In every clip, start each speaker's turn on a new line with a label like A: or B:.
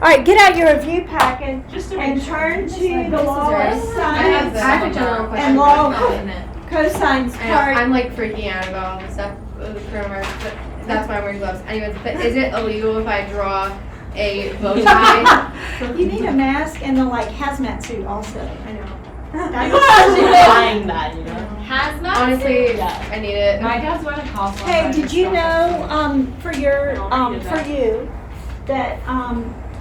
A: All right, get out your review packet
B: Just to
A: and
B: make sure.
A: turn to the law of
C: I have
A: science
C: a general question.
A: and law
C: for you.
A: cosines
C: I know,
A: part.
C: I'm like freaking out about all this stuff with the coronavirus, but that's why I'm wearing gloves. Anyways, but is it illegal if I draw a bow tie?
A: You need a mask and a like hazmat suit also.
C: I know.
B: I'm buying that, you know.
D: Hazmat?
C: Honestly,
B: Yeah.
C: I need it.
B: My dad's wearing a costume.
A: Hey, did you know for your for you that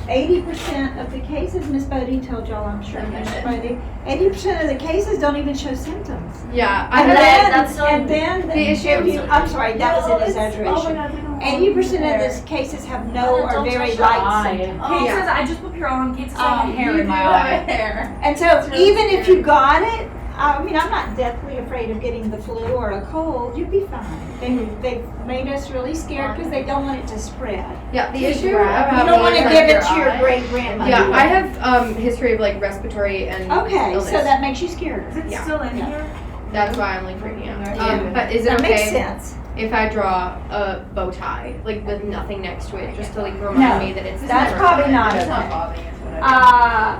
A: 80% of the cases, Miss Bodie told y'all, I'm sure, Miss Bodie, 80% of the cases don't even show symptoms.
C: Yeah, I
A: And
C: had
A: then,
D: that's so-
A: and then
C: the issue-
A: if you, I'm sorry, that was an exaggeration. 80% of these cases have no or
D: Don't
A: very
D: touch your
A: light
B: eye.
A: symptoms.
B: Kate
C: Yeah.
B: says I just put your on. Kate says I have
A: Um,
B: hair in my eye.
A: And so even if you got it, I mean, I'm not deathly afraid of getting the flu or a cold. You'll be fine. They've made us really scared because they don't want it to spread.
C: Yeah, the issue
A: You
C: about
A: don't
C: me
A: want
C: is
A: to
C: like
A: give it
C: your
A: to your
C: eye.
A: great grandmother.
C: Yeah, I have history of like respiratory and
A: Okay,
C: illness.
A: so that makes you scared.
B: Is it
C: Yeah.
B: still in
A: Yeah.
B: here?
C: That's why I'm like freaking out.
B: Yeah.
C: But is it
A: That makes
C: okay
A: sense.
C: if I draw a bow tie, like with nothing next to it, just to like remind
A: No,
C: me that it's
A: that's
C: never
A: probably
C: happened?
A: not
B: It's
A: okay.
B: not bothering us. What I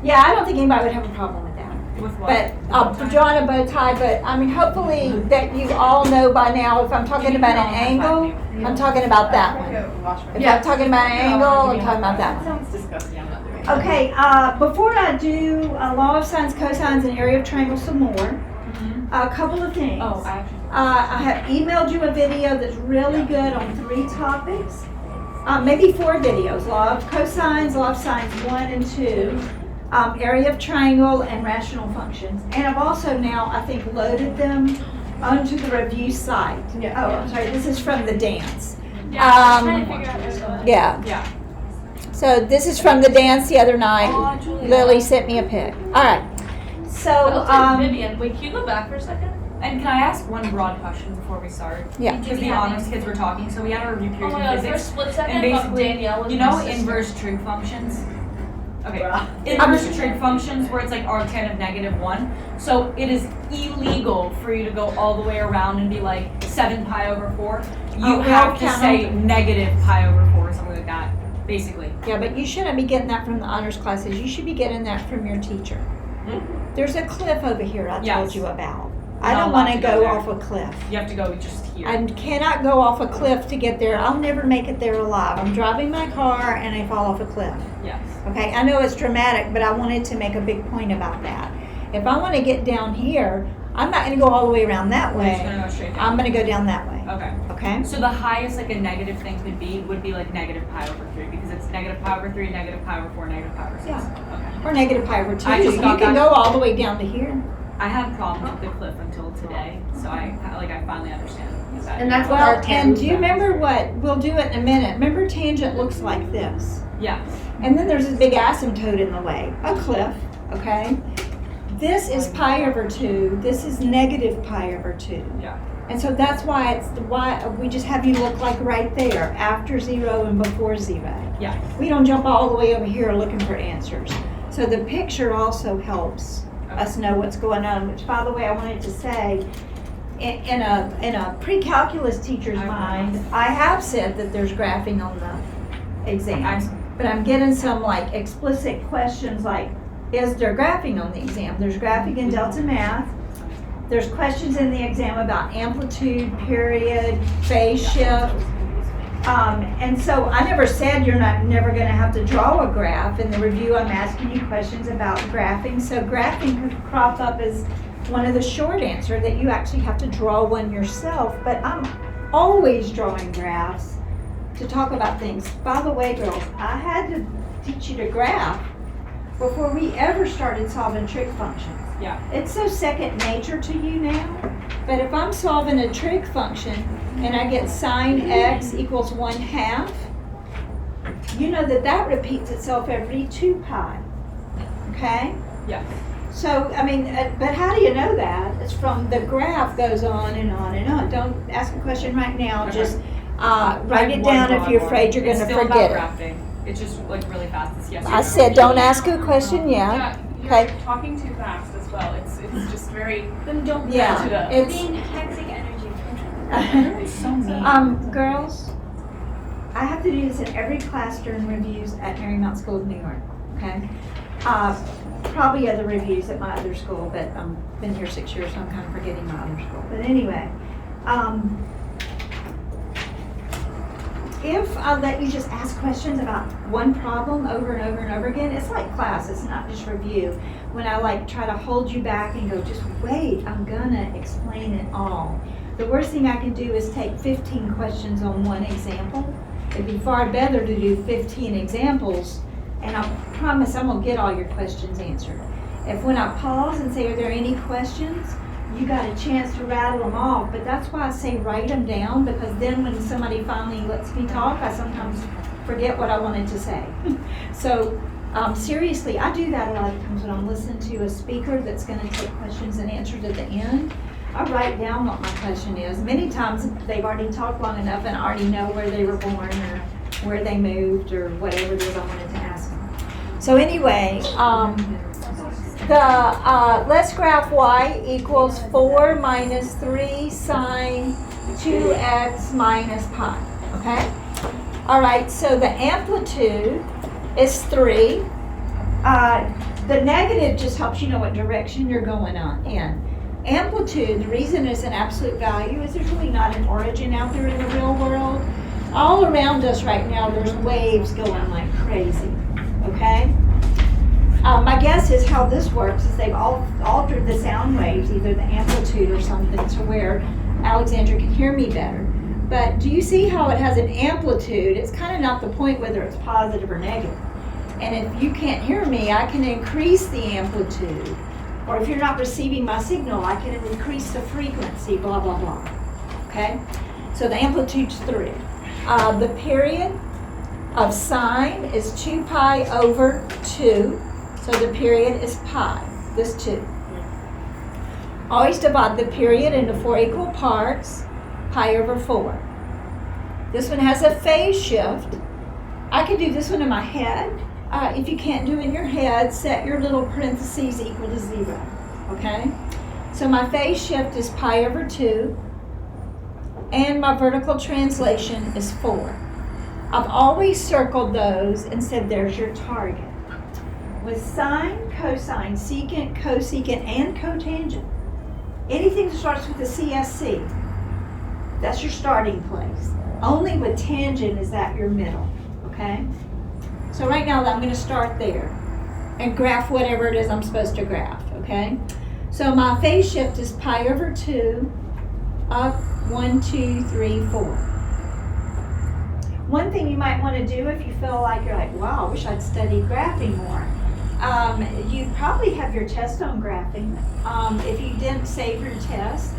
A: Yeah, I don't think anybody would have a problem with that.
B: do. With what?
A: But drawing a bow tie, but I mean, hopefully that you all know by now, if I'm talking about an angle, I'm talking about that one. If
C: Yeah.
A: I'm talking about an angle, I'm talking about that one.
B: Sounds disgusting. I'm not doing it.
A: Okay, before I do law of sines, cosines, and area of triangles some more, a couple of things.
B: Oh, I actually.
A: I have emailed you a video that's really good on 3 topics. Maybe 4 videos, law of cosines, law of sines 1 and 2, area of triangle, and rational functions. And I've also now, I think, loaded them onto the review site.
C: Yeah.
A: Oh, I'm sorry, this is from the dance.
D: Yeah, I was trying to figure out where to go.
A: Yeah,
B: Yeah.
A: so this is from the dance the other night.
D: Oh, Julia.
A: Lily sent me a pic. All right,
D: It
A: so,
D: looks like Vivian. Wait, can you go back for a second?
B: And can I ask one broad question before we start?
A: Yeah.
B: Because the honors kids were talking, so we had a review
D: Oh
B: period
D: my
B: in
D: god, for a
B: physics.
D: split second,
B: And
D: I thought
B: basically,
D: Danielle was
B: you
D: my
B: know
D: sister.
B: inverse trig functions? Okay,
D: Bruh.
B: inverse trig functions where it's like arctan of -1. So it is illegal for you to go all the way around and be like 7 pi over 4. You
A: Oh,
B: have
A: well,
B: to
A: count
B: say
A: them.
B: negative pi over 4 or something like that, basically.
A: yeah, but you shouldn't be getting that from the honors classes. You should be getting that from your teacher. There's a cliff over here I told
B: Yes.
A: you about. I
B: Not
A: don't
B: allowed
A: want to
B: to go
A: go
B: there.
A: off a cliff.
B: You have to go just here.
A: I cannot go off a cliff to get there. I'll never make it there alive. I'm driving my car and I fall off a cliff.
B: Yes.
A: Okay, I know it's dramatic, but I wanted to make a big point about that. If I want to get down here, I'm not going to go all the way around that
B: We're just
A: way.
B: gonna go straight down.
A: I'm going to go down that way.
B: Okay.
A: Okay?
B: So the highest like a negative thing could be would be like negative pi over 3 because it's negative pi over 3, negative pi over 4, negative pi over 6.
A: Yeah.
B: Okay.
A: Or negative pi over 2.
B: I just
A: You
B: got
A: can
B: that.
A: go all the way down to here.
B: I had problems with the cliff until today, so I finally understand.
C: And that's what
A: Well,
C: our
A: and
C: tangent
A: do you remember what? We'll do it in a minute. Remember, tangent looks like this.
B: Yeah.
A: And then there's this big asymptote in the way, a cliff, okay? This is pi over 2, this is negative pi over 2.
B: Yeah.
A: And so that's why we just have you look like right there, after 0 and before 0.
B: Yeah.
A: We don't jump all the way over here looking for answers. So the picture also helps us know what's going on, which by the way, I wanted to say, in a pre-calculus teacher's mind, I have said that there's graphing on the exam. But I'm getting some like explicit questions like, is there graphing on the exam? There's graphing in Delta Math. There's questions in the exam about amplitude, period, phase shift. And so I never said you're never going to have to draw a graph. In the review, I'm asking you questions about graphing. So graphing could crop up as one of the short answer that you actually have to draw one yourself. But I'm always drawing graphs to talk about things. By the way, girls, I had to teach you to graph before we ever started solving trig functions.
B: Yeah.
A: It's so second nature to you now, but if I'm solving a trig function and I get sine x equals 1/2, you know that repeats itself every 2 pi, okay?
B: Yeah.
A: So, I mean, but how do you know that? It's from the graph goes on and on and on. Don't ask a question right now,
B: Okay.
A: just write it down if you're afraid you're going to
B: It's still
A: forget
B: about
A: it.
B: grafting. It's just like really fast. It's yes.
A: I said don't ask a question yet.
E: Yeah, you're
A: Okay.
E: talking too fast as well. It's just very.
D: Then don't
A: Yeah,
E: match it up.
A: it's
D: being hectic energy.
B: It's so mean.
A: girls, I have to do this in every class during reviews at Marymount School of New York, okay? Probably other reviews at my other school, but I've been here 6 years, so I'm kind of forgetting my other school. But anyway, if I let you just ask questions about one problem over and over and over again, it's like class, it's not just review. When I like try to hold you back and go, just wait, I'm gonna explain it all. The worst thing I can do is take 15 questions on one example. It'd be far better to do 15 examples, and I promise I'm gonna get all your questions answered. If when I pause and say, are there any questions, you got a chance to rattle them off, but that's why I say write them down, because then when somebody finally lets me talk, I sometimes forget what I wanted to say. So seriously, I do that a lot of times when I'm listening to a speaker that's gonna take questions and answers at the end. I write down what my question is. Many times they've already talked long enough and I already know where they were born or where they moved or whatever it is I wanted to ask them. So anyway, let's graph y equals 4 minus 3 sine 2x minus pi, okay? All right, so the amplitude is 3. The negative just helps you know what direction you're going in. Amplitude, the reason it's an absolute value is there's really not an origin out there in the real world. All around us right now, there's waves going like crazy, okay? My guess is how this works is they've altered the sound waves, either the amplitude or something, to where Alexandra can hear me better. But do you see how it has an amplitude? It's kind of not the point whether it's positive or negative. And if you can't hear me, I can increase the amplitude. Or if you're not receiving my signal, I can increase the frequency, blah, blah, blah. Okay? So the amplitude's 3. The period of sine is 2 pi over 2. So the period is pi, this 2. Always divide the period into 4 equal parts, pi over 4. This one has a phase shift. I could do this one in my head. If you can't do it in your head, set your little parentheses equal to 0, okay? So my phase shift is pi over 2, and my vertical translation is 4. I've always circled those and said there's your target. With sine, cosine, secant, cosecant, and cotangent, anything that starts with a CSC, that's your starting place. Only with tangent is that your middle, okay? So right now I'm going to start there and graph whatever it is I'm supposed to graph, okay? So my phase shift is pi over 2, up 1, 2, 3, 4. One thing you might want to do if you feel like you're like, wow, I wish I'd studied graphing more. You probably have your test on graphing. If you didn't save your test,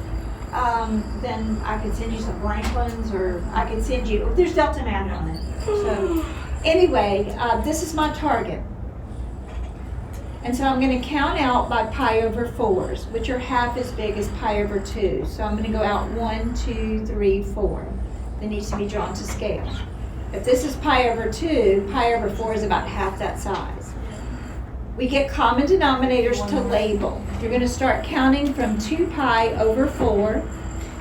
A: then I could send you some blank ones, or I could send you, there's Delta Math on it. So anyway, this is my target. And so I'm going to count out by pi over 4s, which are half as big as pi over 2. So I'm going to go out 1, 2, 3, 4. That needs to be drawn to scale. If this is pi over 2, pi over 4 is about half that size. We get common denominators to label. You're going to start counting from 2 pi over 4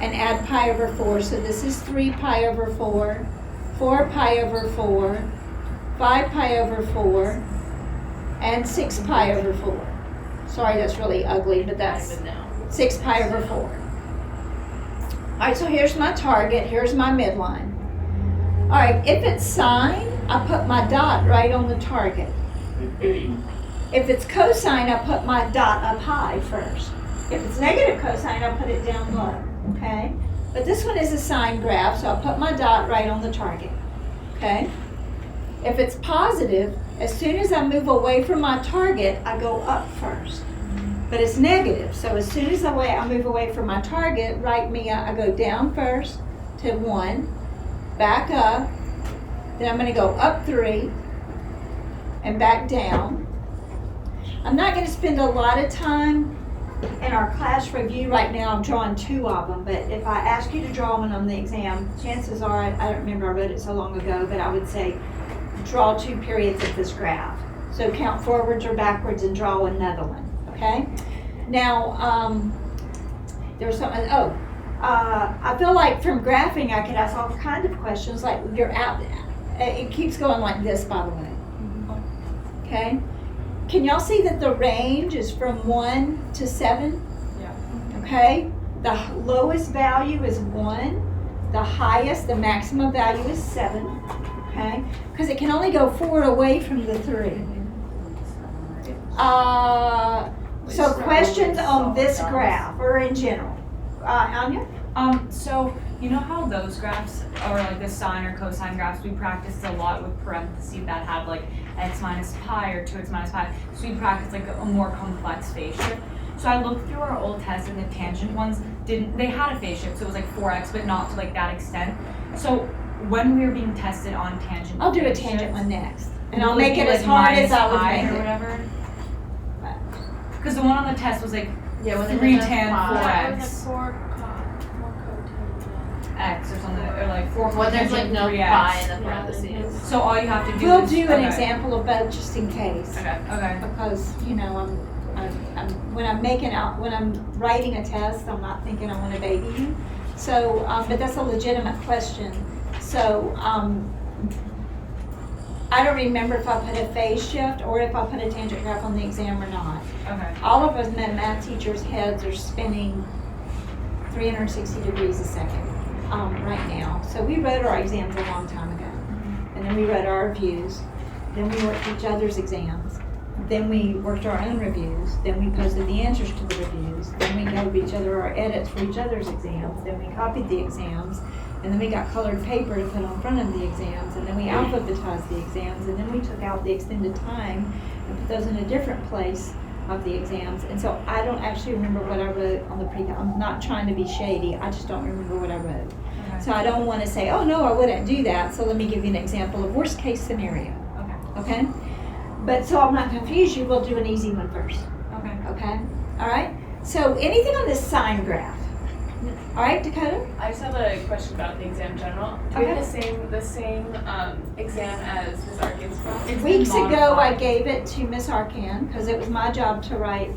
A: and add pi over 4. So this is 3 pi over 4, 4 pi over 4, 5 pi over 4, and 6 pi over 4. Sorry, that's really ugly, but that's 6 pi over 4. All right, so here's my target, here's my midline. All right, if it's sine, I put my dot right on the target. If it's cosine, I put my dot up high first. If it's negative cosine, I put it down low, okay? But this one is a sine graph, so I'll put my dot right on the target, okay? If it's positive, as soon as I move away from my target, I go up first. But it's negative, so as soon as I move away from my target, write me, I go down first to 1, back up, then I'm going to go up 3, and back down. I'm not going to spend a lot of time in our class review right now. I'm drawing 2 of them, but if I ask you to draw one on the exam, chances are, I don't remember, I wrote it so long ago, but I would say draw 2 periods of this graph. So count forwards or backwards and draw another one, okay? Now, there's something, I feel like from graphing I could ask all kinds of questions, like it keeps going like this, by the way. Okay? Can y'all see that the range is from 1 to 7?
B: Yeah.
A: Okay? The lowest value is 1. The highest, the maximum value is 7. Okay? Because it can only go forward away from the 3. So questions on this graph or in general? Anya?
B: So you know how those graphs, or like the sine or cosine graphs, we practiced a lot with parentheses that have like x minus pi or 2x minus pi. So we practiced like a more complex phase shift. So I looked through our old tests and the tangent ones they had a phase shift, so it was like 4x, but not to like that extent. So when we were being tested on tangent,
A: I'll do a
B: phase
A: tangent
B: shifts,
A: one next. And
B: will
A: I'll
B: it
A: make
B: be,
A: it as
B: like,
A: hard as
B: minus
A: I would
B: pi
A: make
B: or
A: it.
B: whatever. Because the one on the test was like
C: Yeah, when
B: 3
C: there's
B: tan
C: pi.
B: 4x.
D: 4
B: X or something, or like 4
C: When there's like
B: cotangent
C: no
B: 3x.
C: pi in the parentheses.
B: So all you have to do
A: We'll
B: is
A: do an
B: okay.
A: example of both just in case.
B: Okay.
A: Because, you know, when I'm writing a test, I'm not thinking I want to baby you. So, but that's a legitimate question. So, I don't remember if I put a phase shift or if I put a tangent graph on the exam or not.
B: Okay.
A: All of us math teachers' heads are spinning 360 degrees a second right now. So we wrote our exams a long time ago. And then we wrote our reviews. Then we worked each other's exams. Then we worked our own reviews. Then we posted the answers to the reviews. Then we gave each other our edits for each other's exams. Then we copied the exams. And then we got colored paper to put on front of the exams. And then we alphabetized the exams. And then we took out the extended time and put those in a different place of the exams. And so I don't actually remember what I wrote on the pre-cal. I'm not trying to be shady. I just don't remember what I wrote.
B: Okay.
A: So I don't want to say, oh no, I wouldn't do that. So let me give you an example of worst case scenario. Okay? But so I'm not confused you, we'll do an easy one first.
B: Okay.
A: Okay? All right? So anything on this sine graph? All right, Dakota?
E: I just have a question about the exam general. Do we have the same exam as Ms. Arkin's class?
A: Weeks ago, I gave it to Miss Arcan because it was my job to write.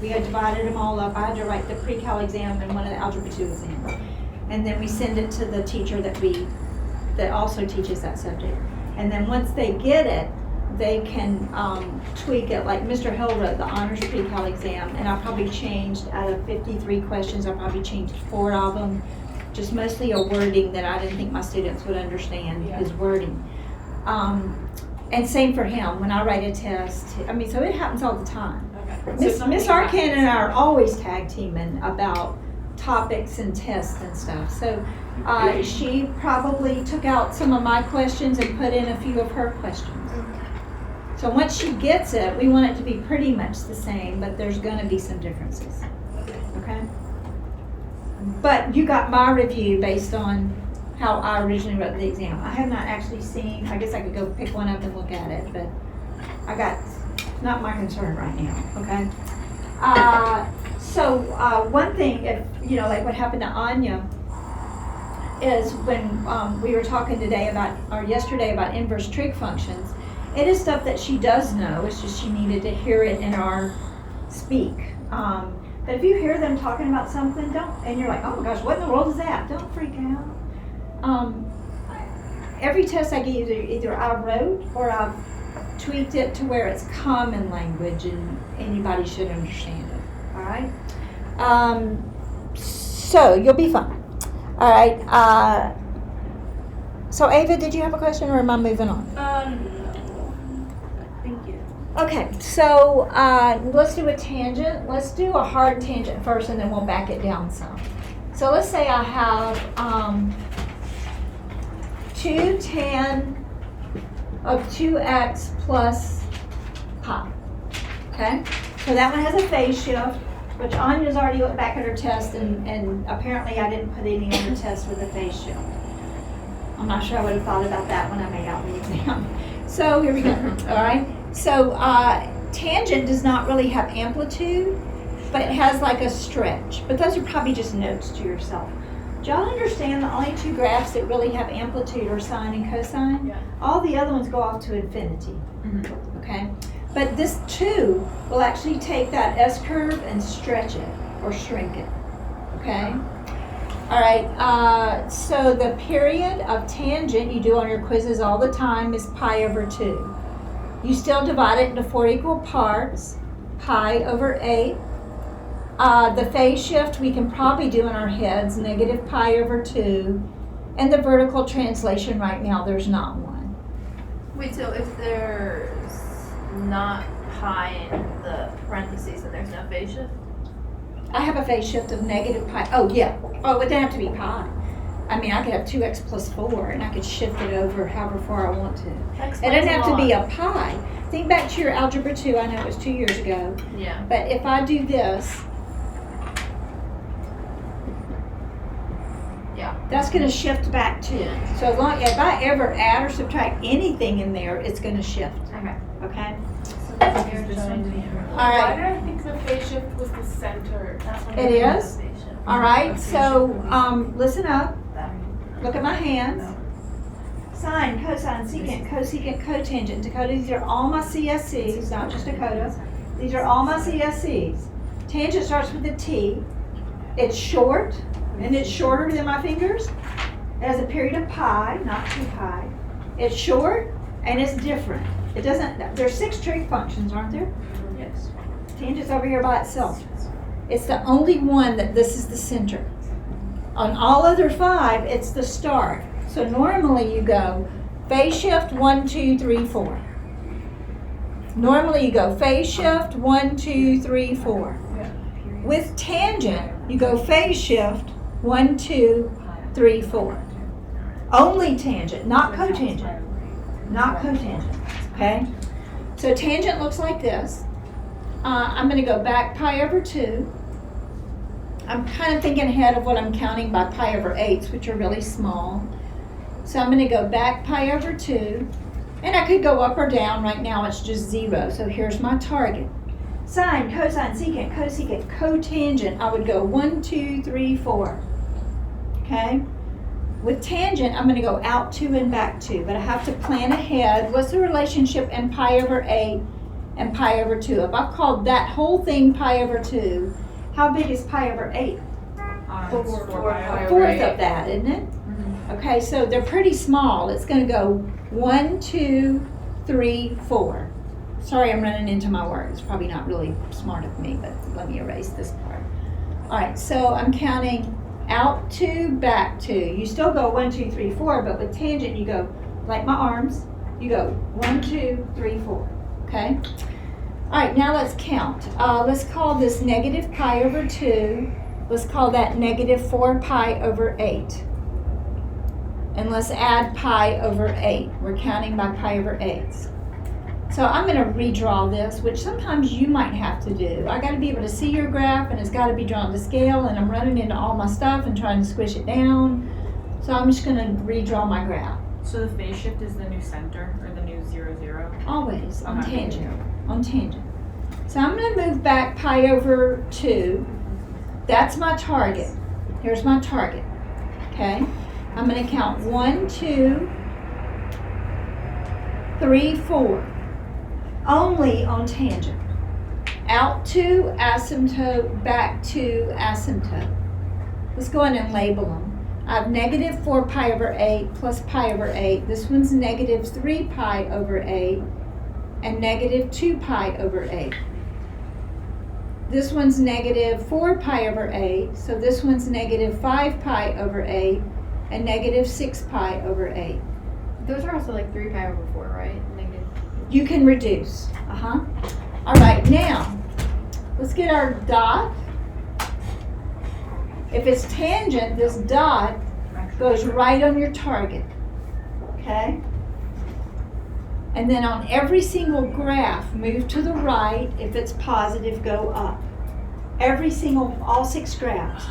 A: We had divided them all up. I had to write the pre-cal exam and one of the algebra 2 exams. And then we send it to the teacher that also teaches that subject. And then once they get it, they can tweak it. Like Mr. Hill wrote the honors pre-cal exam, and I probably changed, out of 53 questions, I probably changed 4 of them. Just mostly a wording that I didn't think my students would understand, his wording. And same for him, when I write a test. I mean, so it happens all the time.
E: Okay.
A: Miss Arcan and I are always tag teaming about topics and tests and stuff. So she probably took out some of my questions and put in a few of her questions. So once she gets it, we want it to be pretty much the same, but there's going to be some differences. Okay? But you got my review based on how I originally wrote the exam. I have not actually seen, I guess I could go pick one up and look at it, but not my concern right now, okay? So one thing, if, like what happened to Anya, is when we were talking yesterday about inverse trig functions, it is stuff that she does know. It's just she needed to hear it in our speak. But if you hear them talking about something, and you're like, oh my gosh, what in the world is that? Don't freak out. Every test I gave, either I wrote or I've tweaked it to where it's common language and anybody should understand it. All right? So you'll be fine. All right. So Ava, did you have a question or am I moving on?
E: No. Thank you.
A: Okay, so let's do a tangent. Let's do a hard tangent first and then we'll back it down some. So let's say I have 2 tan of 2x plus pi. Okay? So that one has a phase shift, which Anya's already looked back at her test and apparently I didn't put any on the test with a phase shift. I'm not sure I would have thought about that when I made out the exam. So here we go. All right? So tangent does not really have amplitude, but it has like a stretch. But those are probably just notes to yourself. Do y'all understand the only 2 graphs that really have amplitude are sine and cosine?
E: Yeah.
A: All the other ones go off to infinity.
B: Mm-hmm.
A: Okay? But this 2 will actually take that S curve and stretch it or shrink it. Okay? All right, so the period of tangent you do on your quizzes all the time is pi over 2. You still divide it into 4 equal parts, pi over 8. The phase shift we can probably do in our heads, negative pi over 2. And the vertical translation right now, there's not one.
D: Wait, so if there's not pi in the parentheses and there's no phase shift?
A: I have a phase shift of negative pi. Oh, yeah. Oh, it wouldn't have to be pi. I mean, I could have 2x plus 4, and I could shift it over however far I want to. It doesn't have to be a pi. Think back to your Algebra 2. I know it was 2 years ago.
D: Yeah.
A: But if I do this,
D: Yeah.
A: that's going to shift back too. So as long, if I ever add or subtract anything in there, it's going to shift.
D: Okay.
A: Okay?
D: So that's what you're showing me.
A: All
E: Why
A: right.
E: did I think the phase shift was the center?
D: That's what
A: It
D: you're
A: is?
D: doing, phase shift.
A: All right. So listen up. Look at my hands. Sine, cosine, secant, cosecant, cotangent, Dakota. These are all my CSCs, not just Dakota. These are all my CSCs. Tangent starts with a T. It's short, and it's shorter than my fingers. It has a period of pi, not 2 pi. It's short, and it's different. It doesn't, there's 6 trig functions, aren't there?
D: Yes.
A: Tangent's over here by itself. It's the only one that this is the center. On all other 5, it's the start. So normally you go phase shift 1, 2, 3, 4. Normally you go phase shift 1, 2, 3, 4. With tangent, you go phase shift 1, 2, 3, 4. Only tangent, not cotangent. Not cotangent. Okay? So tangent looks like this. I'm going to go back pi over 2. I'm kind of thinking ahead of what I'm counting by pi over 8s, which are really small. So I'm going to go back pi over 2. And I could go up or down. Right now it's just 0. So here's my target. Sine, cosine, secant, cosecant, cotangent. I would go 1, 2, 3, 4. Okay? With tangent, I'm going to go out 2 and back 2. But I have to plan ahead. What's the relationship in pi over 8 and pi over 2? If I've called that whole thing pi over 2, how big is pi over 8? A fourth of that, isn't it? Okay, so they're pretty small. It's going to go 1, 2, 3, 4. Sorry, I'm running into my work. It's probably not really smart of me, but let me erase this part. All right, so I'm counting out 2, back 2. You still go 1, 2, 3, 4, but with tangent you go, like my arms, you go 1, 2, 3, 4. Okay? All right, now let's count. Let's call this negative pi over 2. Let's call that negative 4 pi over 8. And let's add pi over 8. We're counting by pi over 8s. So I'm going to redraw this, which sometimes you might have to do. I got to be able to see your graph, and it's got to be drawn to scale, and I'm running into all my stuff and trying to squish it down. So I'm just going to redraw my graph.
B: So the phase shift is the new center, or the new 0, 0?
A: Always on
B: Okay.
A: tangent. On tangent. So I'm going to move back pi over 2. That's my target. Here's my target. Okay? I'm going to count 1, 2, 3, 4. Only on tangent. Out 2, asymptote, back 2, asymptote. Let's go in and label them. I have negative 4 pi over 8 plus pi over 8. This one's negative 3 pi over 8 and negative 2 pi over 8. This one's negative 4 pi over 8, so this one's negative 5 pi over 8 and negative 6 pi over 8.
C: Those are also like 3 pi over 4, right? Negative.
A: You can reduce. All right, now let's get our dot. If it's tangent, this dot goes right on your target. Okay? And then on every single graph, move to the right. If it's positive, go up. Every single, all 6 graphs.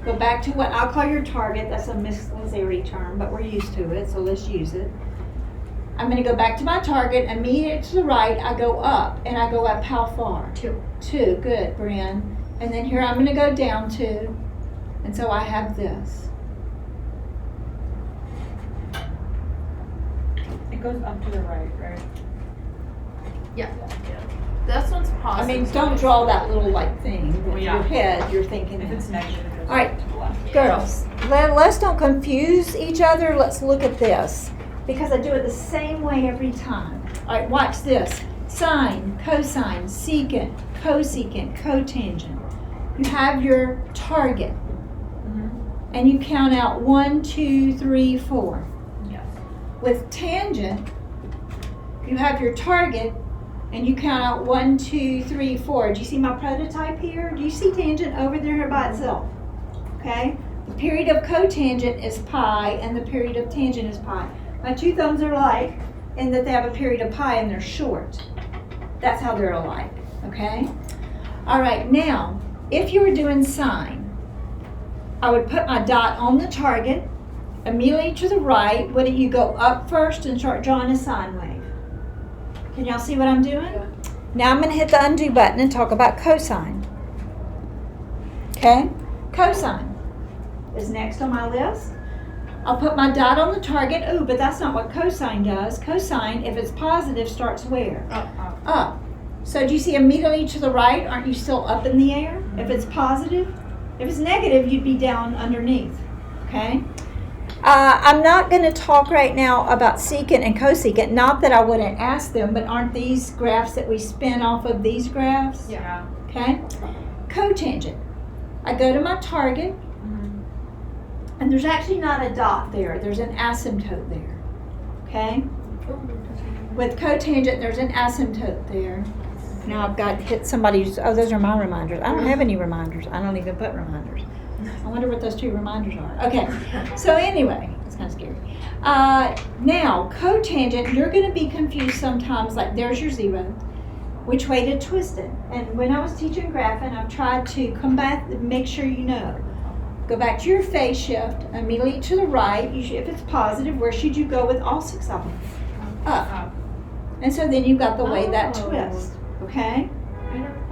A: Go back to what I'll call your target. That's a Miss Lazari term, but we're used to it, so let's use it. I'm going to go back to my target. Immediately to the right, I go up. And I go up how far? 2. 2. Good, Brian. And then here I'm going to go down 2. And so I have this.
B: It goes up to the right, right?
C: Yeah.
D: This one's
A: I
D: positive.
A: mean, don't draw that little like thing.
B: Well,
A: In
B: yeah.
A: your head, you're thinking
B: If
A: that.
B: it's negative, it
A: All right, girls, let's don't confuse each other. Let's look at this because I do it the same way every time. All right, watch this. Sine, cosine, secant, cosecant, cotangent. You have your target, and you count out 1, 2, 3, 4.
B: Yes.
A: With tangent, you have your target, and you count out 1, 2, 3, 4. Do you see my prototype here? Do you see tangent over there by itself? Okay? The period of cotangent is pi, and the period of tangent is pi. My two thumbs are alike in that they have a period of pi and they're short. That's how they're alike, okay? All right, now, if you were doing sine, I would put my dot on the target, immediately to the right. What do you go up first and start drawing a sine wave? Can y'all see what I'm doing?
E: Yeah.
A: Now I'm going to hit the undo button and talk about cosine. Okay? Cosine is next on my list. I'll put my dot on the target. Ooh, but that's not what cosine does. Cosine, if it's positive, starts where? Up. So do you see immediately to the right? Aren't you still up in the air? If it's positive? If it's negative, you'd be down underneath. Okay? I'm not going to talk right now about secant and cosecant. Not that I wouldn't ask them, but aren't these graphs that we spin off of these graphs?
B: Yeah.
A: Okay? Cotangent. I go to my target, and there's actually not a dot there. There's an asymptote there. Okay? With cotangent, there's an asymptote there. Now I've got hit somebody's, oh, those are my reminders. I don't have any reminders. I don't even put reminders. I wonder what those two reminders are. Okay, so anyway, it's kind of scary. Now, cotangent, you're going to be confused sometimes, like there's your 0. Which way to twist it? And when I was teaching graphing, I've tried to combat, make sure you know. Go back to your phase shift, immediately to the right. If it's positive, where should you go with all 6 of them? Up. And so then you've got the way that twist, okay?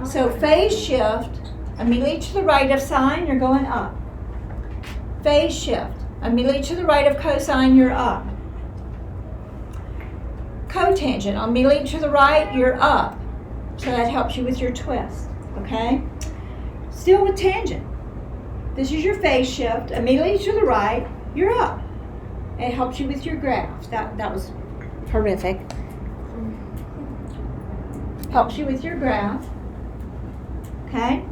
A: So phase shift, immediately to the right of sine, you're going up. Phase shift, immediately to the right of cosine, you're up. Cotangent, immediately to the right, you're up. So that helps you with your twist, okay? Still with tangent. This is your phase shift, immediately to the right, you're up. It helps you with your graph. That was horrific. Helps you with your graph. Okay?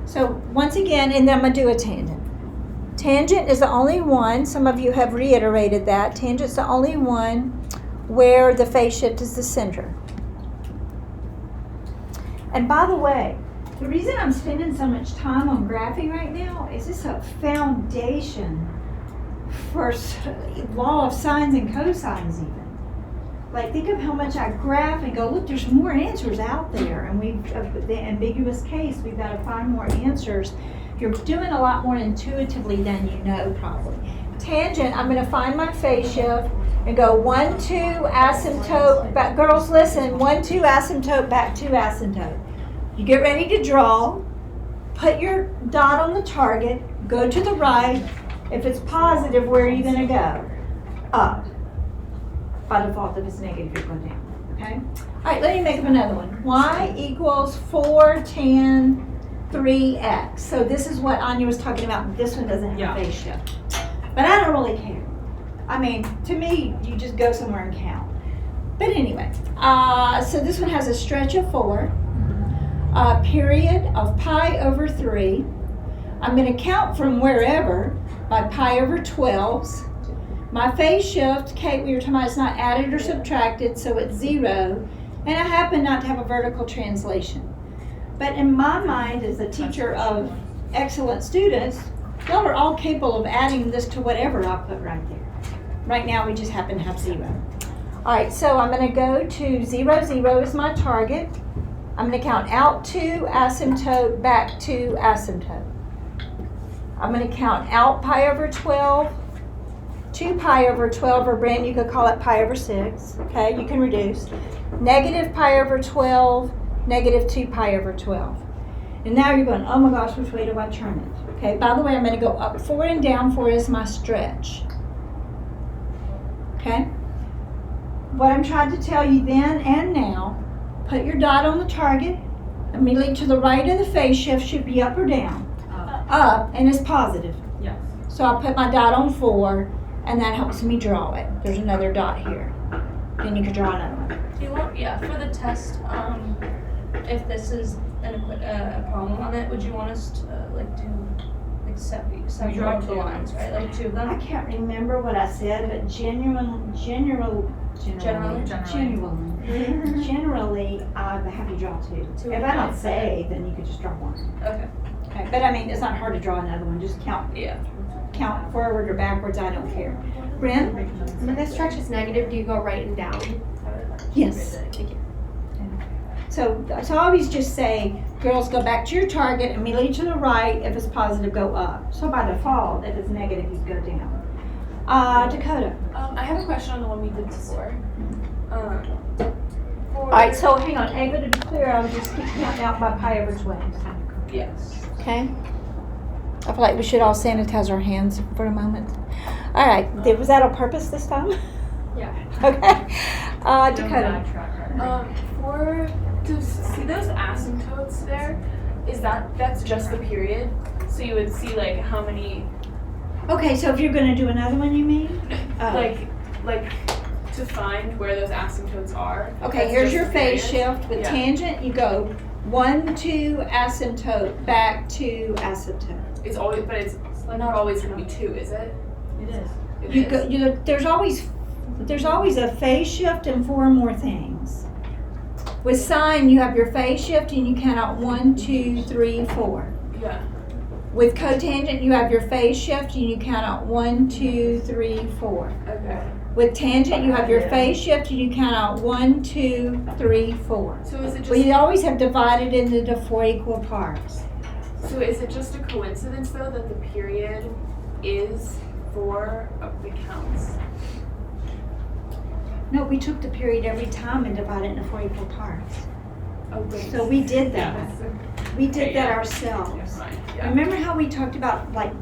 A: So once again, and then I'm going to do a tangent. Tangent is the only one, some of you have reiterated that, tangent's the only one where the phase shift is the center. And by the way, the reason I'm spending so much time on graphing right now is it's a foundation for law of sines and cosines even. Like, think of how much I graph and go, look, there's more answers out there. And the ambiguous case, we've got to find more answers. You're doing a lot more intuitively than you know, probably. Tangent, I'm going to find my phase shift and go 1, 2, asymptote, back. Girls, listen, 1, 2, asymptote, back 2, asymptote. You get ready to draw, put your dot on the target, go to the right. If it's positive, where are you going to go? Up. By default, if it's negative, you go down, okay? All right, let me make up another one. Y equals 4 tan 3x. So this is what Anya was talking about. This one doesn't have a phase shift. But I don't really care. I mean, to me, you just go somewhere and count. But anyway, so this one has a stretch of 4, a period of pi over 3. I'm going to count from wherever by pi over 12s. My phase shift, Kate, we were talking about, it's not added or subtracted, so it's 0. And I happen not to have a vertical translation. But in my mind, as a teacher of excellent students, y'all are all capable of adding this to whatever I put right there. Right now, we just happen to have 0. All right, so I'm going to go to 0, 0 is my target. I'm going to count out 2, asymptote, back 2, asymptote. I'm going to count out pi over 12, 2 pi over 12, or Brent, you could call it pi over 6. Okay, you can reduce. Negative pi over 12, negative 2 pi over 12. And now you're going, oh my gosh, which way do I turn it? Okay, by the way, I'm going to go up 4 and down 4 is my stretch. Okay? What I'm trying to tell you then and now, put your dot on the target. Immediately to the right of the phase shift should be up or down. up and it's positive.
B: Yes.
A: So I put my dot on 4 and that helps me draw it. There's another dot here. Then you could draw another one.
F: Do you want, for the test, if this is a problem on it, would you want us to, separate
B: draw
F: the
B: two.
F: lines, right? Like 2 of
A: I
F: them?
A: can't remember what I said, but generally, I have you draw 2. If I don't say, then you could just draw 1.
F: Okay.
A: Okay, but I mean, it's not hard to draw another one. Just count forward or backwards. I don't care. Bryn?
C: When the stretch is negative, do you go right and down?
A: Yes. So I always just say, girls, go back to your target, immediately to the right. If it's positive, go up. So by default, if it's negative, you go down. Dakota.
E: I have a question on the one we did before.
A: All right, so hang on. Ava, to be clear, I'll just keep counting out by pi over 20.
E: Yes.
A: Okay? I feel like we should all sanitize our hands for a moment. All right, was that on purpose this time?
C: Yeah.
A: Okay. Dakota.
E: To see those asymptotes there, that's just the period? So you would see like how many,
A: Okay, so if you're going to do another one, you mean?
E: like to find where those asymptotes are.
A: Okay,
E: That's
A: here's
E: just
A: your
E: the
A: phase
E: period?
A: shift. With
E: Yeah.
A: tangent, you go 1, 2, asymptote, back to asymptote.
E: It's always, but it's not always going to be 2, is it?
B: It is.
E: It
A: You
E: is.
A: go. There's always a phase shift and 4 more things. With sine, you have your phase shift and you count out 1, 2, 3, 4.
E: Yeah.
A: With cotangent, you have your phase shift and you count out 1, 2, 3, 4.
E: Okay.
A: With tangent, you have your phase shift and you count out 1, 2, 3, 4.
E: So is it just
A: We always have divided into 4 equal parts.
E: So is it just a coincidence though that the period is 4 of the counts?
A: No, we took the period every time and divided it into 4 equal parts.
E: Oh, wait.
A: So we did that. We did
E: Okay,
A: that
E: yeah.
A: ourselves.
E: Fine. Yeah.
A: Remember how we talked about like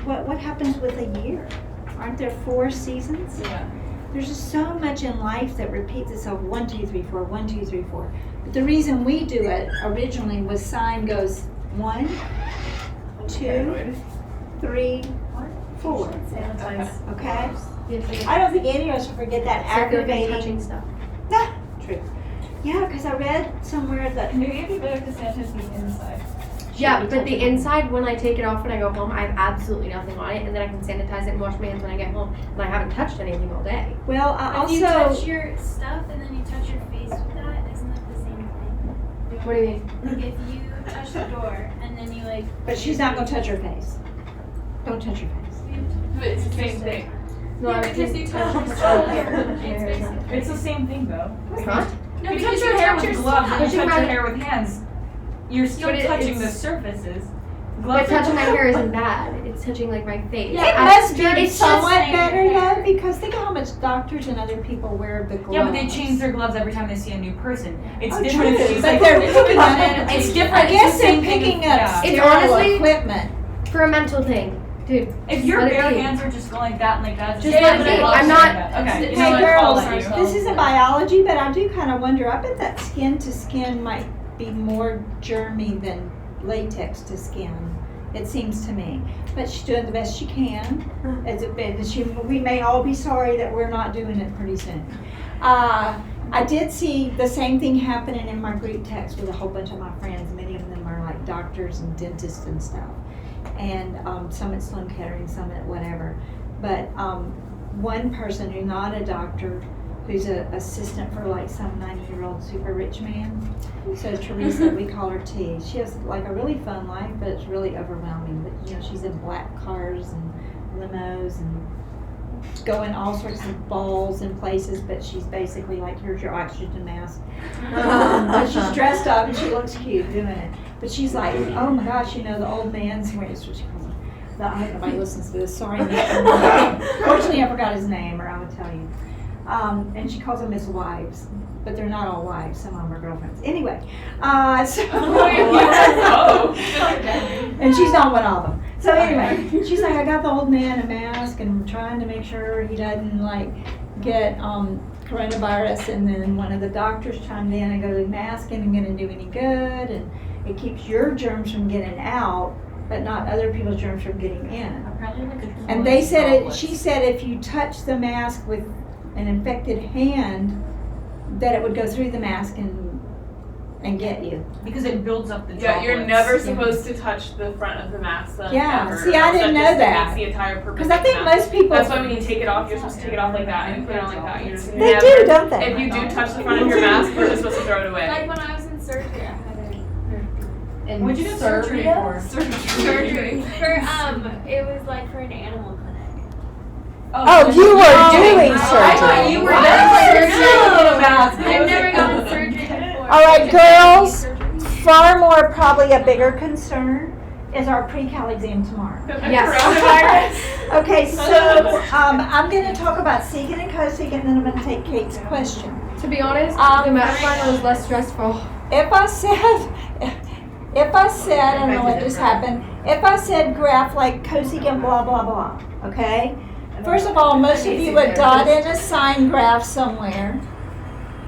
A: what happens with a year? Aren't there 4 seasons?
E: Yeah.
A: There's just so much in life that repeats itself. 1, 2, 3, 4. 1, 2, 3, 4. But the reason we do it originally was sine goes 1, 2, 3, 4. Okay? I don't think any of us will forget that aggravating.
C: touching stuff.
A: Ah, true. Yeah, because I read somewhere that
B: Maybe it'd be better to sanitize the inside.
C: Yeah, but the inside, when I take it off when I go home, I have absolutely nothing on it, and then I can sanitize it and wash my hands when I get home, and I haven't touched anything all day.
A: Well, I
G: If you touch
A: also
G: your stuff and then you touch your face with that, isn't that the same thing?
C: What do you mean?
G: Like if you touch the door and then you like.
A: but she's not gonna touch her face. Don't touch your face.
E: But it's the same thing.
C: No, I
G: because you touch your
C: Oh,
G: stuff.
C: hair.
B: It's the same thing though.
C: It's not?
G: No,
B: You
G: because
B: touch your hair
G: touch
B: with
G: your
B: gloves and you
C: Touching
B: touch your
C: my-
B: hair with hands. You're still
C: But
B: touching the
C: it's-
B: surfaces.
C: But
B: Gloves
C: touching my
B: are-
C: hair isn't bad. It's touching like my face.
G: Yeah,
A: It
C: I-
A: must be
C: it's
A: somewhat
G: just-
A: better though, because think of how much doctors and other people wear the gloves.
B: Yeah, but they change their gloves every time they see a new person. It's
A: Oh,
B: different
A: true,
B: if she's
A: but
B: like,
A: they're picking up it.
B: it's different.
A: I
B: It's
A: guess
B: the
A: they're
B: same thing
A: picking
B: if-
A: up
B: yeah.
C: It's
A: sterile
C: honestly-
A: equipment.
C: for a mental thing, dude.
B: If your
C: let it
B: bare
C: be.
B: hands are just going like that and like that,
C: Just
B: yeah,
C: let
B: but
C: it be.
B: gloves
C: I'm
B: are
C: not-
B: like that. Okay.
A: Hey
B: you know what, I'll
A: girls,
B: let you.
A: this isn't biology, but I do kind of wonder. I bet that skin to skin might be more germy than latex to skin. It seems to me, but she's doing the best she can. As it been, we may all be sorry that we're not doing it pretty soon. I did see the same thing happening in my group text with a whole bunch of my friends. Many of them are like doctors and dentists and stuff, and some at Sloan Kettering, some at whatever. But one person who's not a doctor, who's an assistant for like some 90-year-old super rich man. So Teresa, we call her T. She has like a really fun life, but it's really overwhelming. But you know, she's in black cars and limos and going all sorts of balls and places. But she's basically like, here's your oxygen mask. But she's dressed up and she looks cute doing it. But she's like, oh my gosh, you know, the old man's wearing. That's what she calls him. I hope nobody listens to this. Sorry, Nick. Fortunately, I forgot his name, or I would tell you. And she calls them his wives, but they're not all wives. Some of them are girlfriends. Anyway,
E: Oh.
A: and she's not one of them. So anyway, she's like, I got the old man a mask and I'm trying to make sure he doesn't like get coronavirus. And then one of the doctors chimed in and goes, the mask isn't going to do any good, and it keeps your germs from getting out. but not other people's germs from getting in.
B: Apparently, like a
A: And they said it, she said if you touch the mask with an infected hand, that it would go through the mask and get you.
B: because it builds up the
E: Yeah,
B: droplets.
E: you're never supposed to touch the front of the mask though,
A: Yeah,
E: ever.
A: see, I didn't know
E: That
A: that.
E: defeats the entire purpose
A: Because I
E: of
A: think
E: the mask.
A: most people.
E: That's why when you take it off, you're supposed to take it off like that, and you put it on like that. You're just
A: They
E: never,
A: do, don't they?
E: If you do touch the front of your mask, you're just supposed to throw it away.
G: Like when I was in surgery, I had a
C: In
B: What'd you do surgery for?
G: surgery for it was like for an animal clinic.
A: Oh, you were doing
G: I
A: surgery.
G: thought you were I've never gotten surgery before.
A: All right, girls.
G: Surgery.
A: Far more, probably a bigger concern is our pre-cal exam tomorrow.
C: Yes.
A: Okay, so I'm going to talk about secant and cosecant, and then I'm going to take Kate's question.
C: To be honest,
A: Um,
C: the math line was less stressful.
A: If I said, I don't know what just happened, if I said graph like cosecant blah, blah, blah, okay? First of all, most of you would dot in a sine graph somewhere.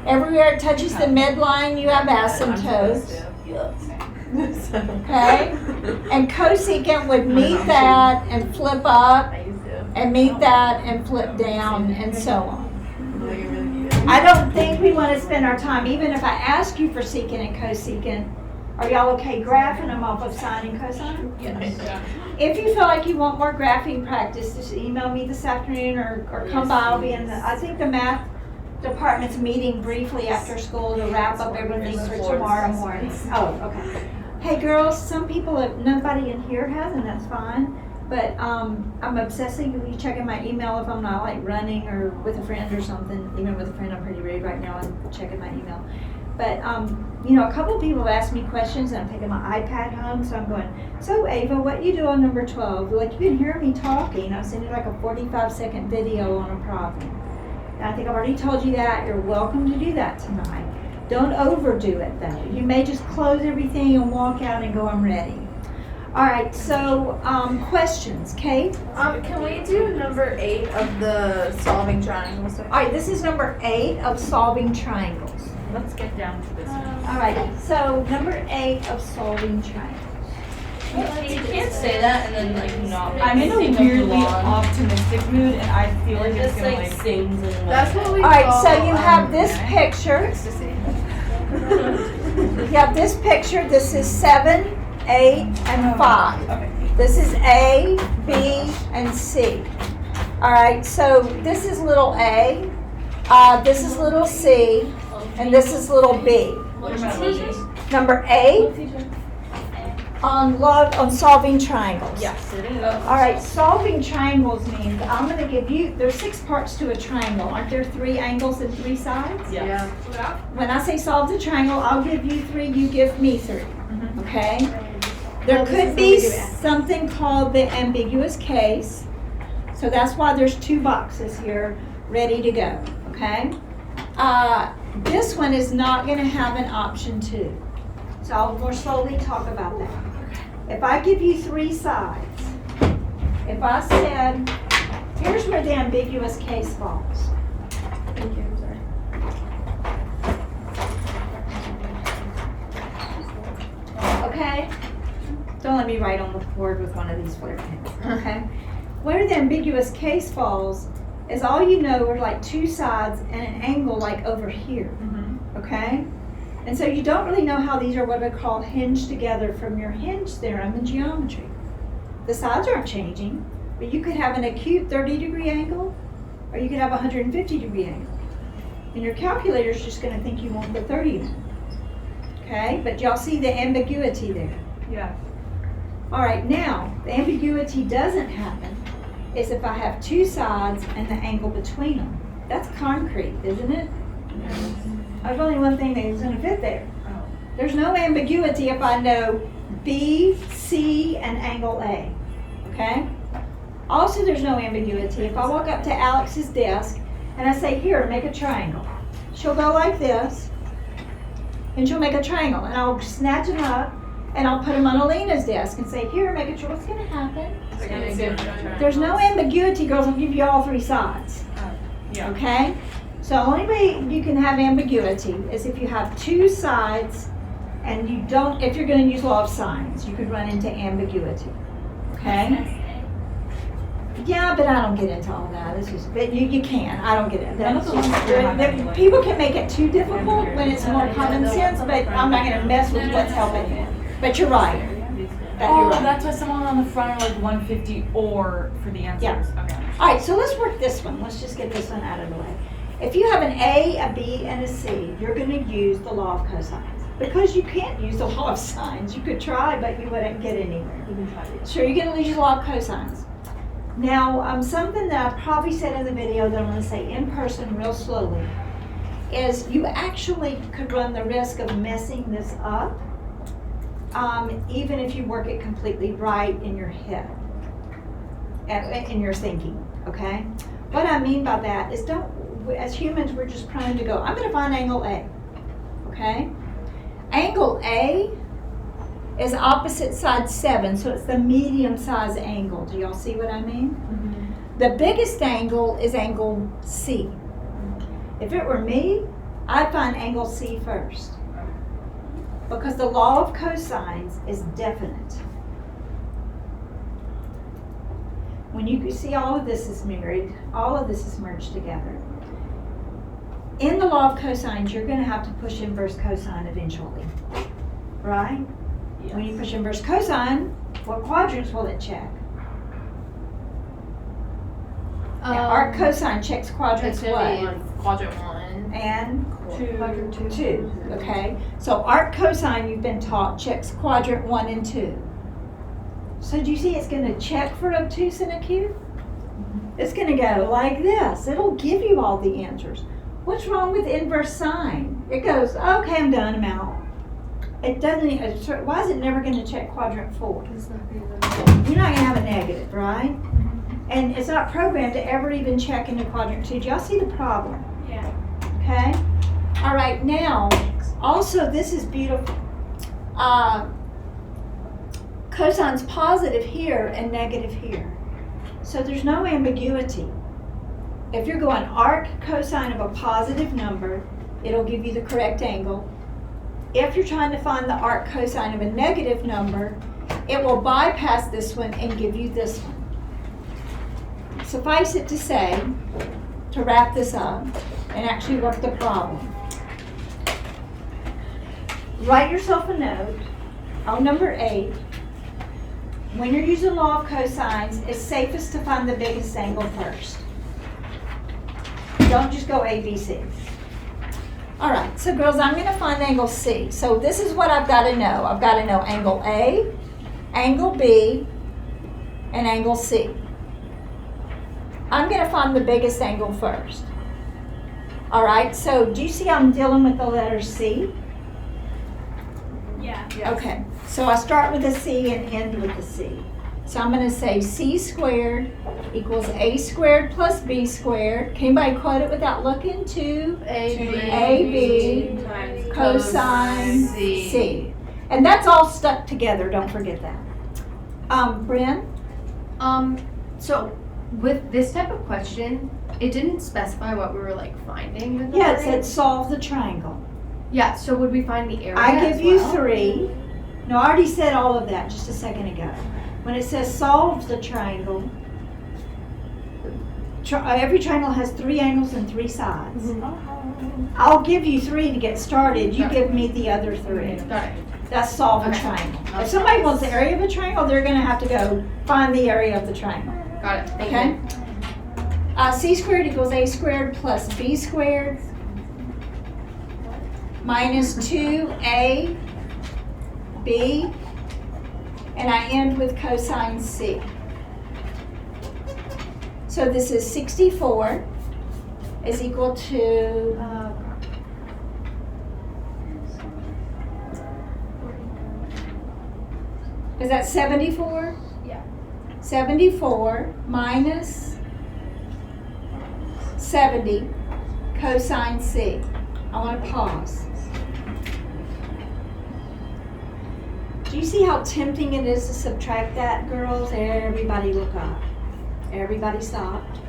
A: Everywhere it touches the midline, you have asymptotes. Okay? And cosecant would meet that and flip up, and meet that and flip down, and so on. I don't think we want to spend our time, even if I ask you for secant and cosecant, are y'all okay graphing them off of sine and cosine?
E: Yeah.
A: If you feel like you want more graphing practice, just email me this afternoon or come by. I'll be in the, I think the math department's meeting briefly after school to wrap up everything for tomorrow morning. Oh, okay. Hey girls, some people, nobody in here has, and that's fine. But I'm obsessively checking my email if I'm not like running or with a friend or something. Even with a friend, I'm pretty rude right now and checking my email. But you know, a couple of people have asked me questions, and I'm taking my iPad home, so I'm going, so Ava, what you do on number 12? Like, you can hear me talking. I'll send you like a 45-second video on a problem. And I think I've already told you that. You're welcome to do that tonight. Don't overdo it though. You may just close everything and walk out and go, I'm ready. All right, so questions. Kate?
D: Can we do number 8 of the solving triangles?
A: All right, this is number 8 of solving triangles.
B: Let's get down to this one.
A: All right, so number 8 of solving triangles.
F: You can't say that and then like not.
B: I'm in a
F: think of
B: weirdly
F: Mulan.
B: optimistic mood, and I feel like
F: It
B: it's
F: just
B: gonna
F: like
B: like.
F: sings and like.
C: That's what we
A: All right,
C: call,
A: so you have this picture. You have this picture. This is 7, 8, and 5.
B: Okay.
A: This is A, B, and C. All right, so this is little A, this is little C, and this is little B.
F: What about these?
A: Number 8 on solving triangles.
B: Yes, it is.
A: All right, solving triangles means I'm going to give you, there's 6 parts to a triangle. Aren't there 3 angles and 3 sides?
B: Yes.
A: When I say solve the triangle, I'll give you 3, you give me 3. Okay? There could be something called the ambiguous case. So that's why there's 2 boxes here ready to go. Okay? This one is not going to have an option 2. So I'll more slowly talk about that. If I give you 3 sides, if I said, here's where the ambiguous case falls.
C: Thank you, I'm sorry.
A: Okay? Don't let me write on the board with one of these flare pens. Okay? Where the ambiguous case falls is all you know are like 2 sides and an angle like over here. Okay? And so you don't really know how these are what I call hinged together from your hinge theorem in geometry. The sides aren't changing, but you could have an acute 30-degree angle, or you could have a 150-degree angle. And your calculator's just going to think you want the 30 one. Okay? But y'all see the ambiguity there.
B: Yeah.
A: All right, now, the ambiguity doesn't happen is if I have 2 sides and the angle between them. That's concrete, isn't it? There's only one thing that's going to fit there.
B: Oh.
A: There's no ambiguity if I know B, C, and angle A. Okay? Also, there's no ambiguity if I walk up to Alex's desk and I say, here, make a triangle. She'll go like this, and she'll make a triangle. And I'll snatch them up, and I'll put them on Alina's desk and say, here, make a triangle. What's going to happen? There's no ambiguity, girls. I'll give you all 3 sides.
B: Yeah.
A: Okay? So the only way you can have ambiguity is if you have 2 sides And you don't, if you're gonna use law of signs, you could run into ambiguity, okay? Yeah, but I don't get into all that. It's just, but you can. I don't get it.
B: None of the ones that we have anyway.
A: People can make it too difficult when it's more common sense, but I'm not gonna mess with what's helping you. But you're right.
B: Oh,
A: You're right.
B: that's why someone on the front are like 150 or for the answers.
A: Yeah.
B: Okay.
A: All right, so let's work this one. Let's just get this one out of the way. If you have an A, a B, and a C, you're gonna use the law of cosines. Because you can't use the law of sines. You could try, but you wouldn't get anywhere. So you're gonna use the law of cosines. Now, something that I probably said in the video that I'm gonna say in person real slowly is you actually could run the risk of messing this up, even if you work it completely right in your head, in your thinking, okay? What I mean by that is as humans, we're just prone to go, I'm gonna find angle A, okay? Angle A is opposite side 7, so it's the medium size angle. Do y'all see what I mean?
B: Mm-hmm.
A: The biggest angle is angle C. If it were me, I'd find angle C first. Because the law of cosines is definite. When you see all of this is married, all of this is merged together. In the law of cosines, you're going to have to push inverse cosine eventually, right?
E: Yes.
A: When you push inverse cosine, what quadrants will it check? Now, arc cosine checks quadrants
C: It's
A: what?
C: gonna be quadrant 1.
A: And
C: Quadrant
A: 2, okay? So arc cosine, you've been taught, checks quadrant 1 and 2. So do you see it's going to check for obtuse and acute? It's going to go like this. It'll give you all the answers. What's wrong with inverse sine? It goes, okay, I'm done, I'm out. It doesn't, why is it never going to check quadrant 4? You're not going to have a negative, right? And it's not programmed to ever even check into quadrant 2. Do y'all see the problem?
G: Yeah.
A: Okay? All right, now, also this is beautiful. Cosine's positive here and negative here. So there's no ambiguity. If you're going arc cosine of a positive number, it'll give you the correct angle. If you're trying to find the arc cosine of a negative number, it will bypass this one and give you this one. Suffice it to say, to wrap this up and actually work the problem. Write yourself a note on number 8. When you're using law of cosines, it's safest to find the biggest angle first. Don't just go A, B, C. All right, so girls, I'm going to find angle C. So this is what I've got to know. I've got to know angle A, angle B, and angle C. I'm going to find the biggest angle first. All right, so do you see I'm dealing with the letter C?
G: Yeah.
A: Okay, so I start with a C and end with a C. So I'm going to say C squared equals A squared plus B squared. Can anybody quote it without looking? 2AB
C: times
A: cosine C. And that's all stuck together, don't forget that. Bryn?
C: So with this type of question, it didn't specify what we were like finding with the
A: Yeah, it
C: line.
A: said solve the triangle.
C: Yeah, so would we find the area
A: I
C: as
A: give you
C: well?
A: 3. No, I already said all of that just a second ago. When it says solve the triangle, every triangle has 3 angles and 3 sides. I'll give you 3 to get started. You give me the other 3.
C: Got it.
A: That's solve a
C: Okay.
A: triangle.
C: I'll
A: If somebody
C: solve.
A: wants the area of a triangle, they're going to have to go find the area of the triangle.
C: Got it. Thank
A: Okay?
C: you.
A: C squared equals A squared plus B squared minus 2AB, and I end with cosine C. So this is 64 is equal to, is that 74?
G: Yeah.
A: 74 minus 70 cosine C. I want to pause. Do you see how tempting it is to subtract that, girls? Everybody look up. Everybody stopped.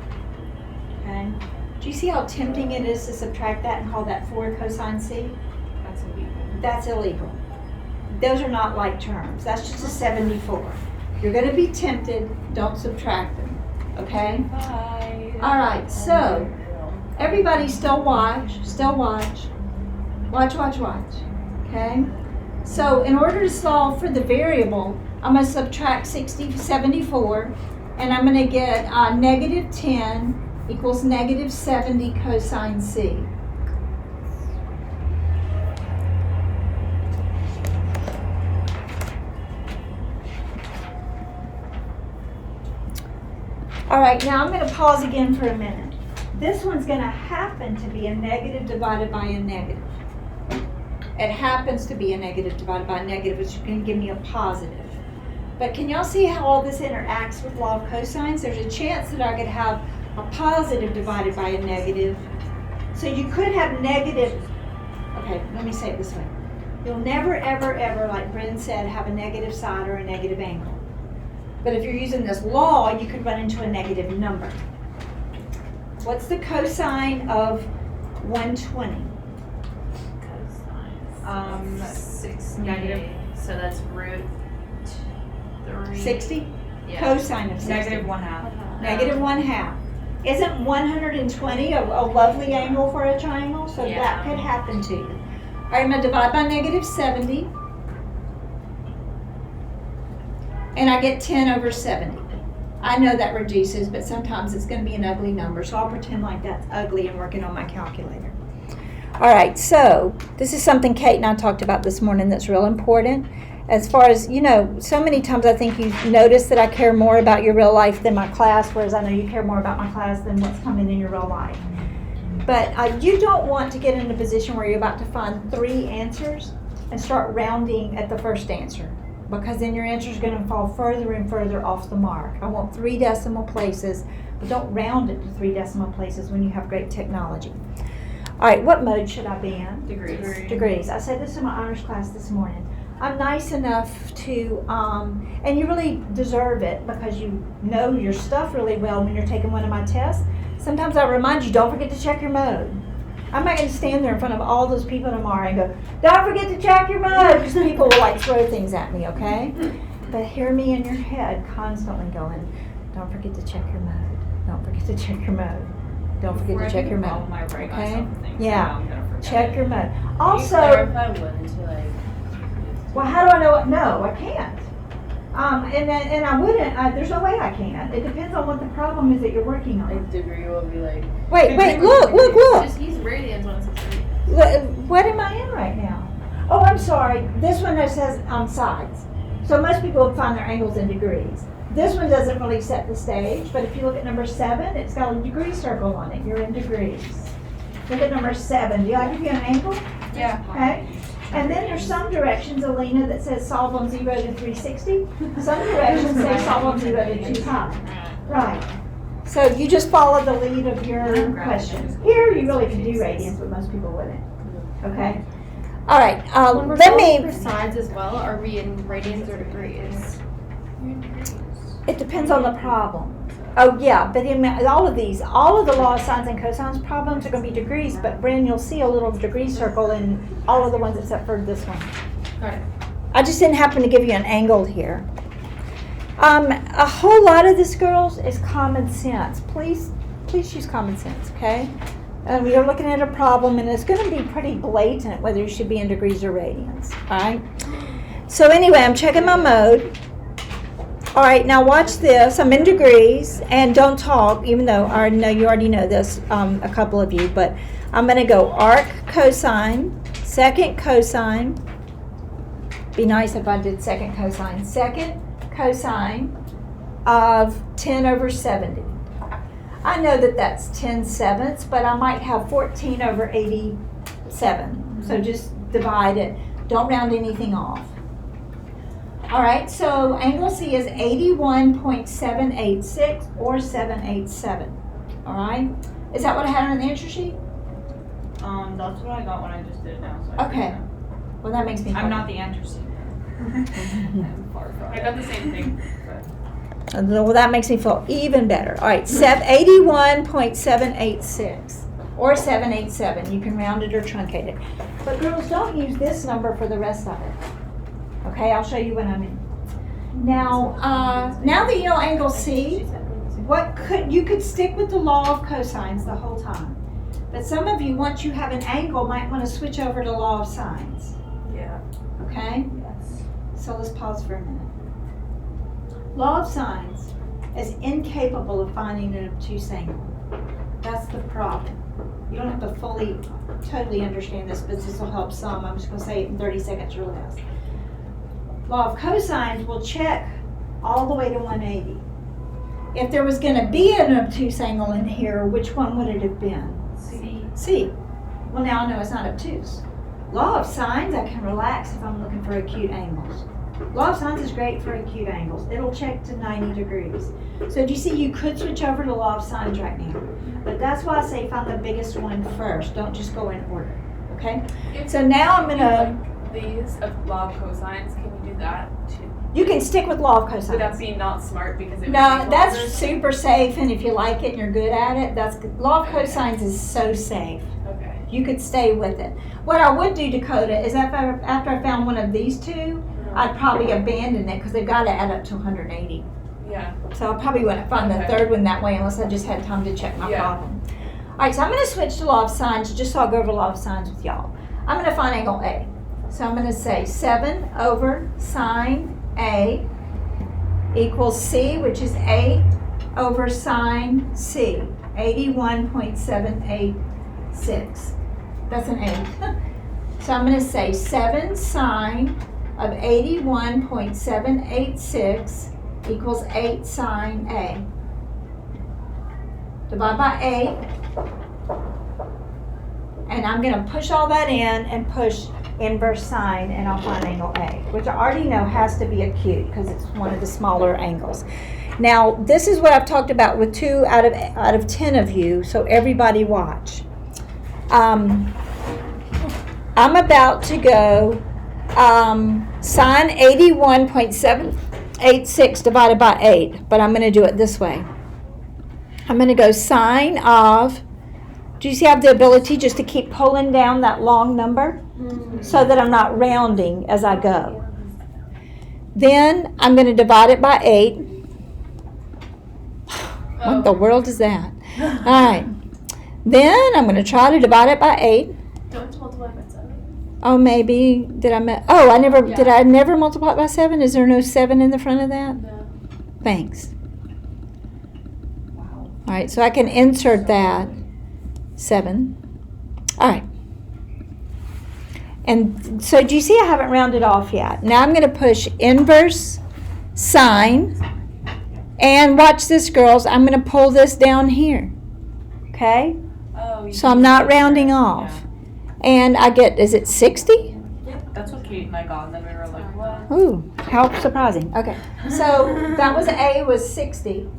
A: Okay. Do you see how tempting it is to subtract that and call that 4 cosine C?
B: That's illegal.
A: That's illegal. those are not like terms. That's just a 74. You're gonna be tempted, don't subtract them, okay? All right, so everybody still watch, okay? So in order to solve for the variable, I'm gonna subtract 74, and I'm gonna get negative 10 equals negative 70 cosine C. All right, now I'm going to pause again for a minute. This one's going to happen to be a negative divided by a negative. It happens to be a negative divided by a negative, which is going to give me a positive. But can y'all see how all this interacts with law of cosines? There's a chance that I could have a positive divided by a negative. So you could have negative, okay, let me say it this way. You'll never, ever, ever, like Bryn said, have a negative side or a negative angle. But if you're using this law, you could run into a negative number. What's the cosine of 120?
D: 68. So that's root 3.
A: 60?
D: Yeah.
A: Cosine of 60.
B: Negative 1/2.
A: Negative 1/2. Isn't 120 a lovely angle for a triangle? So
D: Yeah.
A: that could happen to you. All right, I'm going to divide by negative 70. And I get 10 over 70. I know that reduces, but sometimes it's going to be an ugly number, so I'll pretend like that's ugly and working on my calculator. All right, so this is something Kate and I talked about this morning that's real important. As far as, you know, so many times I think you've noticed that I care more about your real life than my class, whereas I know you care more about my class than what's coming in your real life. But you don't want to get in a position where you're about to find 3 answers and start rounding at the first answer, because then your answer is going to fall further and further off the mark. I want 3 decimal places, but don't round it to 3 decimal places when you have great technology. All right, what mode should I be in? Degrees. I said this in my honors class this morning. I'm nice enough to, and you really deserve it because you know your stuff really well when you're taking one of my tests. Sometimes I remind you, don't forget to check your mode. I'm not going to stand there in front of all those people tomorrow and go, don't forget to check your mode, because people will like throw things at me, okay? But hear me in your head constantly going, don't forget to check your mode. Don't forget to check your mode. Don't forget to check your mode. Okay? Yeah. Check your mode. Also, well, how do I know what? No, I can't. And I wouldn't. There's no way I can. It depends on what the problem is that you're working on.
C: Degree will be like.
A: Wait, look.
D: Just use radians when it's degree.
A: What am I in right now? Oh, I'm sorry. This one that says sides. So most people would find their angles in degrees. This one doesn't really set the stage, but if you look at number 7, it's got a degree circle on it. You're in degrees. Look at number 7. Do I give you an angle?
F: Yeah.
A: Okay. And then there's some directions, Alina, that says solve on 0 to 360. Some directions say solve on 0 to 2 pi. Right. So you just follow the lead of your question. Here you really could do radians, but most people wouldn't. Okay. All right.
C: When we're
A: Let
C: solving
A: me.
C: for sides as well, are we in radians or degrees?
A: It depends on the problem. Oh yeah, but in all of the law of sines and cosines problems are going to be degrees. But Bryn, you'll see a little degree circle in all of the ones except for this one.
C: Got it.
A: I just didn't happen to give you an angle here. A whole lot of this, girls, is common sense. Please use common sense, okay? You're looking at a problem, and it's going to be pretty blatant whether you should be in degrees or radians, all right? So anyway, I'm checking my mode. All right, now watch this. I'm in degrees, and don't talk, even though I know you already know this, a couple of you, but I'm going to go arc cosine, second cosine. Be nice if I did second cosine. Second cosine of 10 over 70. I know that that's 10/7, but I might have 14 over 87. So just divide it. Don't round anything off. All right, so angle C is 81.786 or 787. All right, is that what I had on the answer sheet?
B: That's what I got when I just did it now. So
A: Okay. Well, that makes me
B: I'm
A: feel
B: not the answer sheet. I'm far from
E: I got the same thing.
A: Well, that makes me feel even better. All right, 81.786 or 787. You can round it or truncate it. But girls, don't use this number for the rest of it. Okay, I'll show you what I mean. Now, now that you know angle C, you could stick with the law of cosines the whole time. But some of you, once you have an angle, might want to switch over to law of sines.
D: Yeah.
A: Okay?
D: Yes.
A: So let's pause for a minute. Law of sines is incapable of finding an obtuse angle. That's the problem. You don't have to fully, totally understand this, but this will help some. I'm just going to say it in 30 seconds or less. Law of cosines will check all the way to 180. If there was going to be an obtuse angle in here, which one would it have been?
D: C.
A: C. Well, now I know it's not obtuse. Law of sines, I can relax if I'm looking for acute angles. Law of sines is great for acute angles. It'll check to 90 degrees. So do you see, you could switch over to law of sines right now. But that's why I say find the biggest one first. Don't just go in order. Okay? So now I'm going to...
E: These of law of cosines, can you do that too?
A: You can stick with law of cosines.
E: Would that be not smart because it would
A: No,
E: take
A: that's
E: longer?
A: super safe, and if you like it and you're good at it, that's good. Law of cosines is so safe.
E: Okay.
A: You could stay with it. What I would do, Dakota, is after I found one of these two, I'd probably abandon it because they've got to add up to 180.
E: Yeah.
A: So I probably wouldn't find the
E: Okay.
A: third one that way unless I just had time to check my
E: Yeah.
A: problem. All right, so I'm going to switch to law of sines just so I'll go over law of sines with y'all. I'm going to find angle A. So I'm going to say 7 over sine A equals C, which is 8 over sine C, 81.786. That's an 8. So I'm going to say 7 sine of 81.786 equals 8 sine A. Divide by 8. And I'm going to push all that in and push inverse sine, and I'll find angle A, which I already know has to be acute because it's one of the smaller angles. Now, this is what I've talked about with 2 out of 10 of you, so everybody watch. I'm about to go sine 81.786 divided by 8, but I'm going to do it this way. I'm going to go sine of, do you see I have the ability just to keep pulling down that long number so that I'm not rounding as I go. Then I'm going to divide it by 8. What the world is that? All right. Then I'm going to try to divide it by 8.
E: Don't multiply by 7.
A: Oh, maybe did I never multiply it by 7? Is there no 7 in the front of that?
E: No.
A: Thanks. All right, so I can insert that 7. All right. And so do you see I haven't rounded off yet? Now I'm going to push inverse sine. And watch this, girls. I'm going to pull this down here. Okay?
B: Oh,
A: So I'm not rounding off. And I get, is it 60?
B: That's what Kate and I got, and then we were like, what?
A: Ooh, how surprising. Okay. So that was A was 60.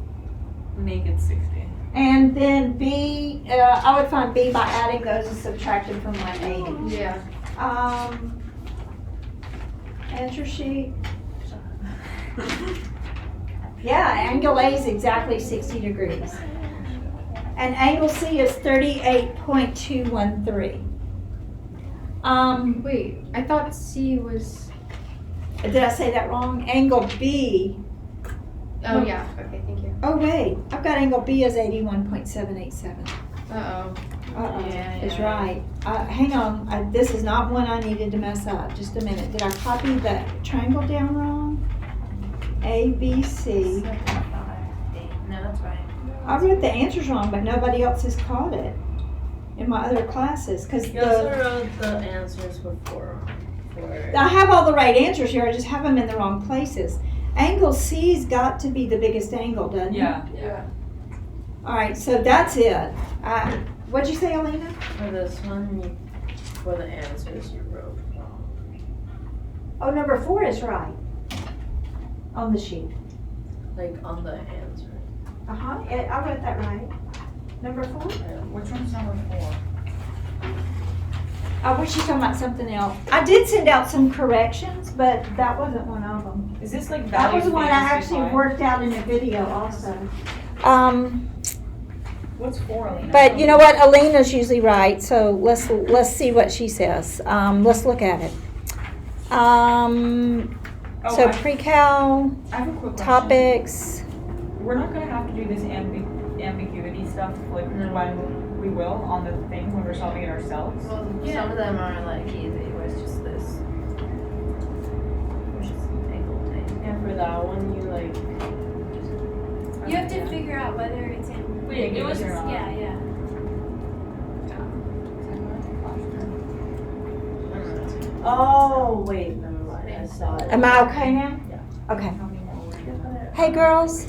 B: Make it 60.
A: And then B, I would find B by adding those and subtracting from 180.
C: Yeah.
A: Answer sheet. Yeah, angle A is exactly 60 degrees. And angle C is 38.213.
C: Wait, I thought C was.
A: Did I say that wrong? Angle B.
C: Oh yeah. Okay, thank you.
A: Oh wait, I've got angle B as 81.787.
C: Uh oh.
A: It's right. Hang on, this is not one I needed to mess up. Just a minute. Did I copy the triangle down wrong? A, B, C.
D: No, that's right.
A: I wrote the answers wrong, but nobody else has caught it in my other classes. Because
H: You also wrote the answers before.
A: I have all the right answers here, I just have them in the wrong places. Angle C's got to be the biggest angle, doesn't it?
E: Yeah.
A: All right, so that's it. What'd you say, Alina?
H: For this one, for the answers you wrote wrong.
A: Oh, number 4 is right on the sheet.
H: Like on the answer.
A: I wrote that right. Number 4?
B: Which one's number 4?
A: I wish you talking about something else. I did send out some corrections, but that wasn't one of them.
B: Is this like
A: That was
B: value
A: the one I
B: space
A: actually
B: defined?
A: worked out in a video also.
B: What's 4, Alina?
A: But you know what? Alina's usually right, so let's see what she says. Let's look at it.
B: Oh,
A: So
B: I
A: pre-cal,
B: have a quick question.
A: topics,
B: We're not gonna have to do this ambiguity stuff like when we will on the thing when we're solving it ourselves.
D: Well, some of them are like easy, where it's just this. Which is angle thing.
H: And for that one, you like,
G: You have to figure out whether it's in.
B: Wait, it was-
G: Yeah, yeah.
H: oh, wait, never mind, I saw it.
A: am I okay now? Okay. Hey girls,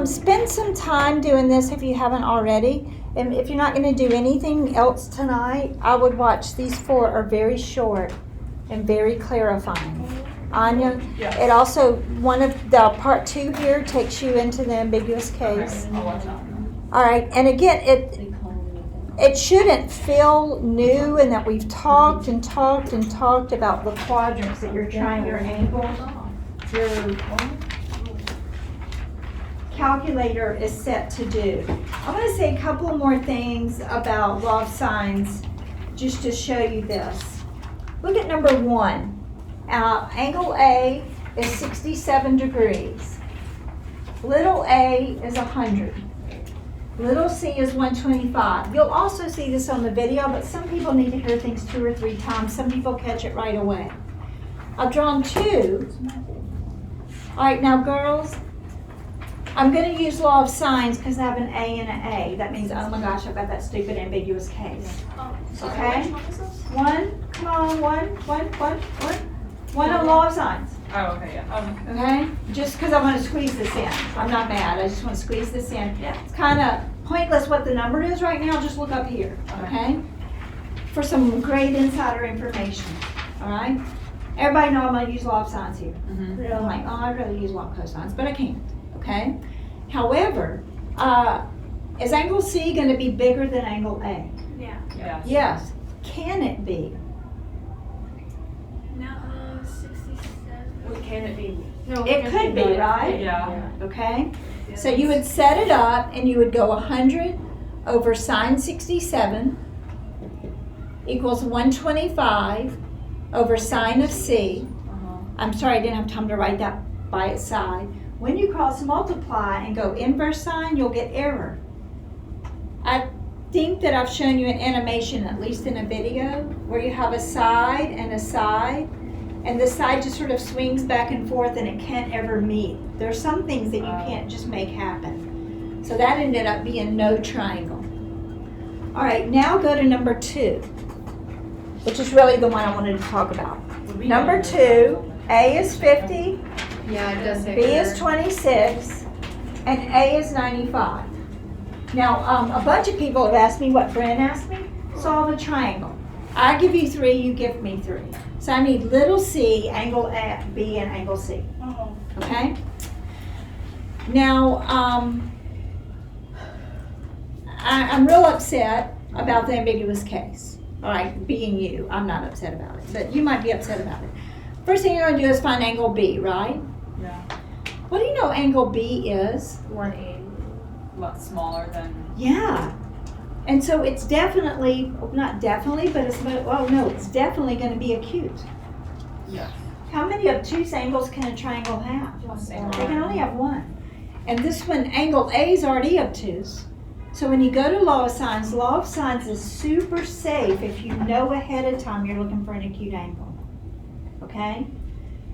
A: spend some time doing this if you haven't already. And if you're not gonna do anything else tonight, I would watch. These 4 are very short and very clarifying. Anya,
B: Yeah.
A: it also, one of the part 2 here takes you into the ambiguous case.
B: Okay, I'll watch that one.
A: All right, and again, it shouldn't feel new and that we've talked and talked and talked about the quadrants that you're trying your angle. Your calculator is set to do. I'm going to say a couple more things about law of sines just to show you this. Look at number 1. Angle A is 67 degrees. Little a is 100. Little c is 125. You'll also see this on the video, but some people need to hear things 2 or 3 times. Some people catch it right away. I've drawn 2. All right, now girls, I'm going to use law of sines because I have an A and an A. That means, oh my gosh, I've got that stupid ambiguous case. Okay? Come on, one on law of sines.
B: Oh, okay, yeah.
A: Okay? Just because I want to squeeze this in. I'm not mad. I just want to squeeze this in.
B: Yeah.
A: It's kind of pointless what the number is right now. Just look up here. Okay? For some great insider information. All right? Everybody know I'm going to use law of sines here.
B: Mm-hmm.
A: I'm like, oh, I'd rather use law of cosines, but I can't. Okay? However, is angle C going to be bigger than angle A?
G: Yeah.
B: Yeah.
A: Yes. Can it be?
G: No, 67.
H: What can it be?
A: It could be, right?
B: Yeah.
A: Okay? So you would set it up and you would go 100 over sine 67 equals 125 over sine of C. I'm sorry, I didn't have time to write that by its side. When you cross multiply and go inverse sine, you'll get error. I think that I've shown you an animation, at least in a video, where you have a side, and the side just sort of swings back and forth and it can't ever meet. There's some things that you can't just make happen. So that ended up being no triangle. All right, now go to number 2, which is really the one I wanted to talk about. Number 2, A is 50,
C: Yeah, it does say.
A: B is 26, and A is 95. Now, a bunch of people have asked me what Bren asked me. Solve a triangle. I give you 3, you give me 3. So I need little c, angle B, and angle C. Okay? Now, I'm real upset about the ambiguous case. All right, being you, I'm not upset about it, but you might be upset about it. First thing you're going to do is find angle B, right?
B: Yeah.
A: What do you know angle B is?
H: 180.
B: A lot smaller than.
A: Yeah. And so it's definitely, not definitely, but it's, well, no, it's definitely going to be acute.
B: Yeah.
A: How many obtuse angles can a triangle have?
B: Same.
A: They can only have one. And this one, angle A is already obtuse. So when you go to law of sines is super safe if you know ahead of time you're looking for an acute angle. Okay?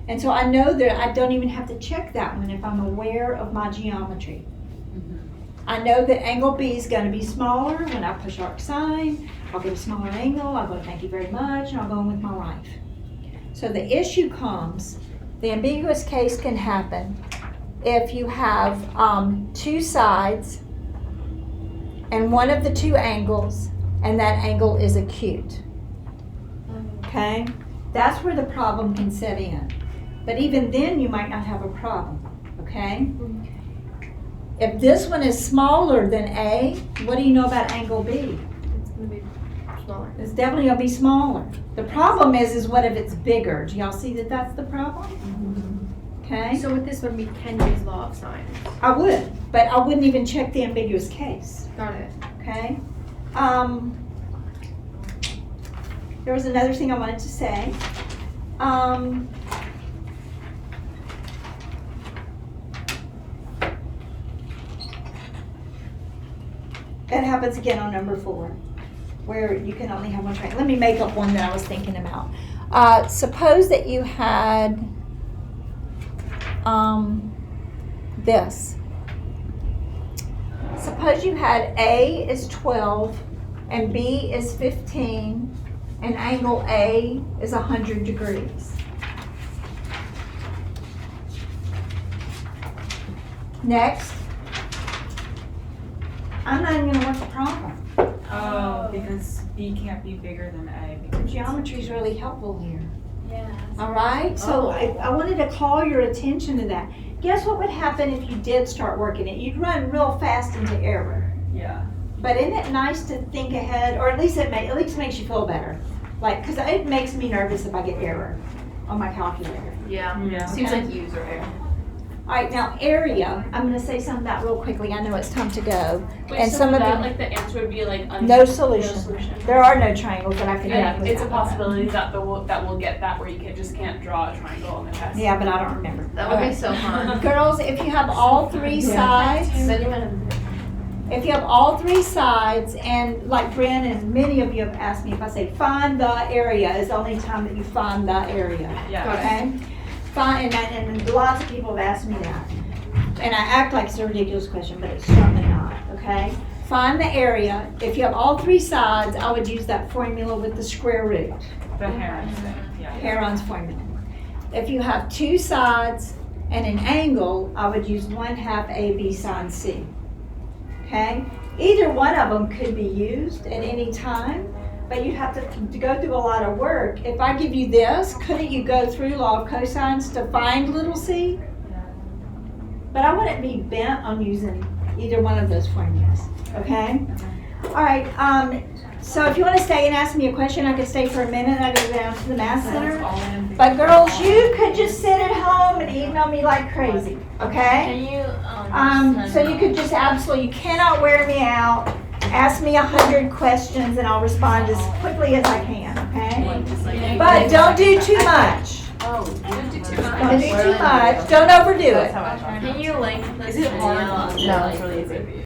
A: And so I know that I don't even have to check that one if I'm aware of my geometry. I know that angle B is going to be smaller when I push arc sine. I'll get a smaller angle. I'll go thank you very much, and I'll go on with my life. So the issue comes, the ambiguous case can happen if you have 2 sides and one of the 2 angles, and that angle is acute. Okay? That's where the problem can set in. But even then, you might not have a problem. Okay? If this one is smaller than A, what do you know about angle B?
C: It's gonna be smaller.
A: It's definitely going to be smaller. The problem is what if it's bigger? Do y'all see that that's the problem? Okay?
C: So with this one, we can use law of sines.
A: I would, but I wouldn't even check the ambiguous case.
C: Got it.
A: Okay? There was another thing I wanted to say. That happens again on number 4, where you can only have one triangle. Let me make up one that I was thinking about. Suppose that you had this. Suppose you had A is 12 and B is 15 and angle A is 100 degrees. Next, I'm not even gonna work the problem.
B: Oh, because B can't be bigger than A. because
A: Geometry is really helpful here.
G: Yeah.
A: All right, so I wanted to call your attention to that. Guess what would happen if you did start working it? You'd run real fast into error.
B: Yeah.
A: But isn't it nice to think ahead, or at least makes you feel better? Like, cause it makes me nervous if I get error on my calculator.
C: Yeah.
B: Yeah.
C: Seems like user error.
A: All right, now area, I'm gonna say something about real quickly. I know it's time to go.
F: Wait,
A: And
F: so
A: some
F: for
A: of
F: that,
A: you-
F: like the answer would be like
A: No solution.
F: solution.
A: There are no triangles that I can
E: Yeah,
A: make with
E: it's a
A: that.
E: possibility that we'll get that where you just can't draw a triangle on the test.
A: Yeah, but I don't remember.
C: That would be so fun.
A: Girls, if you have all 3 sides,
C: Then you might have.
A: if you have all 3 sides, and like Bryn and many of you have asked me, if I say find the area is the only time that you find the area.
B: Yeah.
A: Okay? And lots of people have asked me that. And I act like it's a ridiculous question, but it's certainly not, okay? Find the area. If you have all 3 sides, I would use that formula with the square root.
B: The Heron's thing. Yeah.
A: Heron's formula. If you have 2 sides and an angle, I would use 1/2 AB sine C. Okay? Either one of them could be used at any time, but you have to go through a lot of work. If I give you this, couldn't you go through law of cosines to find little c? But I wouldn't be bent on using either one of those formulas, okay? All right, so if you want to stay and ask me a question, I could stay for a minute and I go down to the math center. But girls, you could just sit at home and email me like crazy, okay?
H: Can you,
A: So you could just absolutely, you cannot wear me out. Ask me 100 questions and I'll respond as quickly as I can, okay? But don't do too much.
E: Oh, don't do too much.
A: Don't do too much. Don't overdo it.
H: can you link this
E: Is it hard?
H: video?
E: No, it's really easy.